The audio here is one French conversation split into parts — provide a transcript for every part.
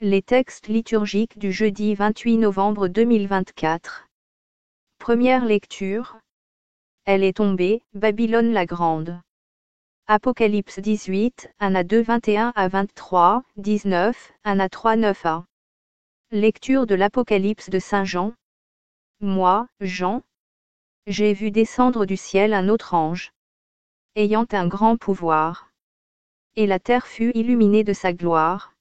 Les textes liturgiques du jeudi 28 novembre 2024. Première lecture. Elle est tombée, Babylone la grande. Apocalypse 18, 1 à 2, 21 à 23, 19, 1 à 3, 9 à. Lecture de l'Apocalypse de Saint Jean. Moi, Jean, j'ai vu descendre du ciel un autre ange, ayant un grand pouvoir. Et la terre fut illuminée de sa gloire.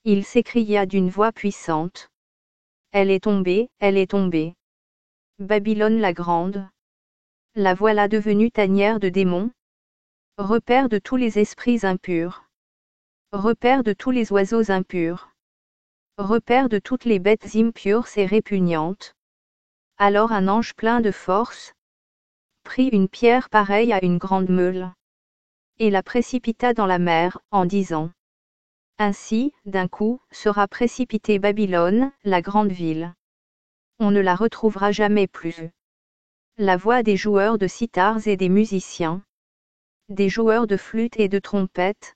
Il s'écria d'une voix puissante. Elle est tombée, elle est tombée. Babylone la grande. La voilà devenue tanière de démons, repère de tous les esprits impurs, repère de tous les oiseaux impurs, repère de toutes les bêtes impures et répugnantes. Alors un ange plein de force prit une pierre pareille à une grande meule, et la précipita dans la mer, en disant: Ainsi, d'un coup, sera précipitée Babylone, la grande ville. On ne la retrouvera jamais plus. La voix des joueurs de cithars et des musiciens, des joueurs de flûte et de trompette,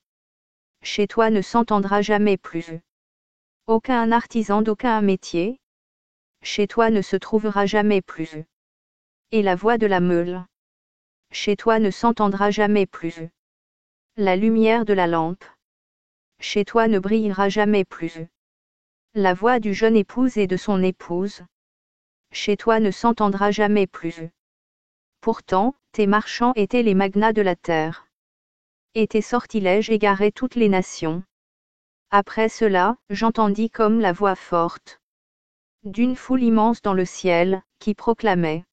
chez toi ne s'entendra jamais plus. Aucun artisan d'aucun métier, chez toi ne se trouvera jamais plus. Et la voix de la meule, chez toi ne s'entendra jamais plus. La lumière de la lampe, chez toi ne brillera jamais plus. La voix du jeune époux et de son épouse, chez toi ne s'entendra jamais plus. Pourtant, tes marchands étaient les magnats de la terre, et tes sortilèges égaraient toutes les nations. Après cela, j'entendis comme la voix forte d'une foule immense dans le ciel, qui proclamait: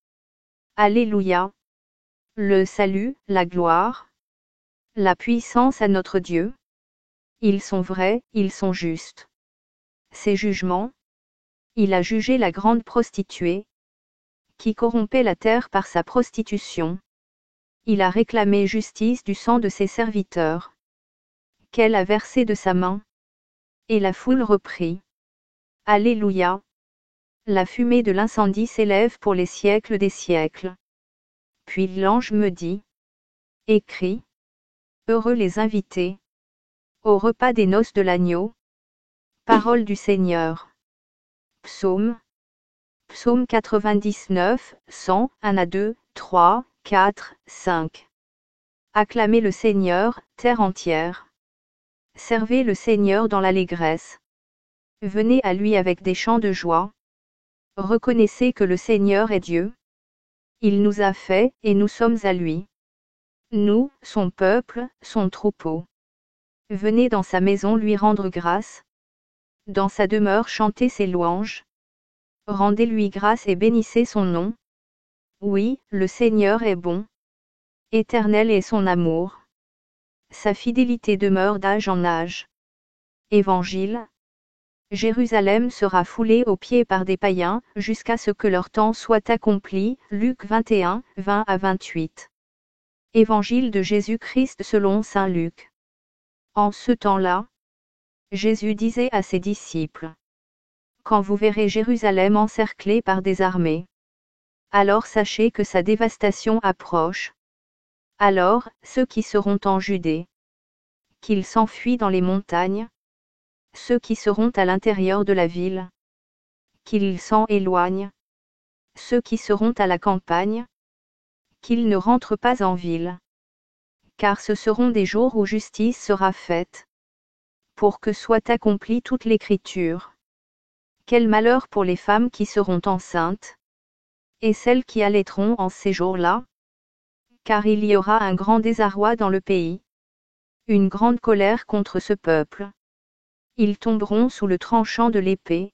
Alléluia! Le salut, la gloire, la puissance à notre Dieu. Ils sont vrais, ils sont justes. Ses jugements. Il a jugé la grande prostituée, qui corrompait la terre par sa prostitution. Il a réclamé justice du sang de ses serviteurs, qu'elle a versé de sa main. Et la foule reprit: Alléluia! La fumée de l'incendie s'élève pour les siècles des siècles. Puis l'ange me dit: Écris: Heureux les invités au repas des noces de l'agneau. Parole du Seigneur. Psaume 99, 100, 1 à 2, 3, 4, 5. Acclamez le Seigneur, terre entière. Servez le Seigneur dans l'allégresse. Venez à lui avec des chants de joie. Reconnaissez que le Seigneur est Dieu. Il nous a fait, et nous sommes à lui. Nous, son peuple, son troupeau. Venez dans sa maison lui rendre grâce. Dans sa demeure chanter ses louanges. Rendez-lui grâce et bénissez son nom. Oui, le Seigneur est bon. Éternel est son amour. Sa fidélité demeure d'âge en âge. Évangile. Jérusalem sera foulée aux pieds par des païens, jusqu'à ce que leur temps soit accompli. Luc 21, 20 à 28. Évangile de Jésus-Christ selon saint Luc. En ce temps-là, Jésus disait à ses disciples: Quand vous verrez Jérusalem encerclée par des armées, alors sachez que sa dévastation approche. Alors, ceux qui seront en Judée, qu'ils s'enfuient dans les montagnes. Ceux qui seront à l'intérieur de la ville, qu'ils s'en éloignent. Ceux qui seront à la campagne, qu'ils ne rentrent pas en ville. Car ce seront des jours où justice sera faite, pour que soit accomplie toute l'écriture. Quel malheur pour les femmes qui seront enceintes, et celles qui allaiteront en ces jours-là. Car il y aura un grand désarroi dans le pays, une grande colère contre ce peuple. Ils tomberont sous le tranchant de l'épée.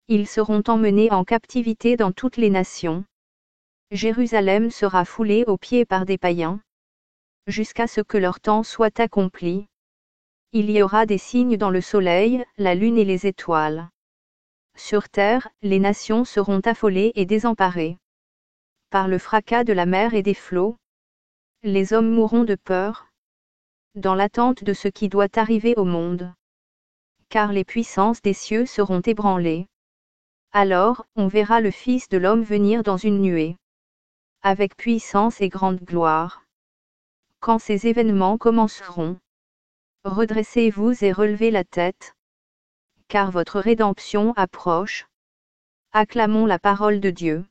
Ils seront emmenés en captivité dans toutes les nations. Jérusalem sera foulée aux pieds par des païens, jusqu'à ce que leur temps soit accompli. Il y aura des signes dans le soleil, la lune et les étoiles. Sur terre, les nations seront affolées et désemparées par le fracas de la mer et des flots. Les hommes mourront de peur, dans l'attente de ce qui doit arriver au monde. Car les puissances des cieux seront ébranlées. Alors, on verra le Fils de l'homme venir dans une nuée, avec puissance et grande gloire. Quand ces événements commenceront, redressez-vous et relevez la tête, car votre rédemption approche. Acclamons la parole de Dieu.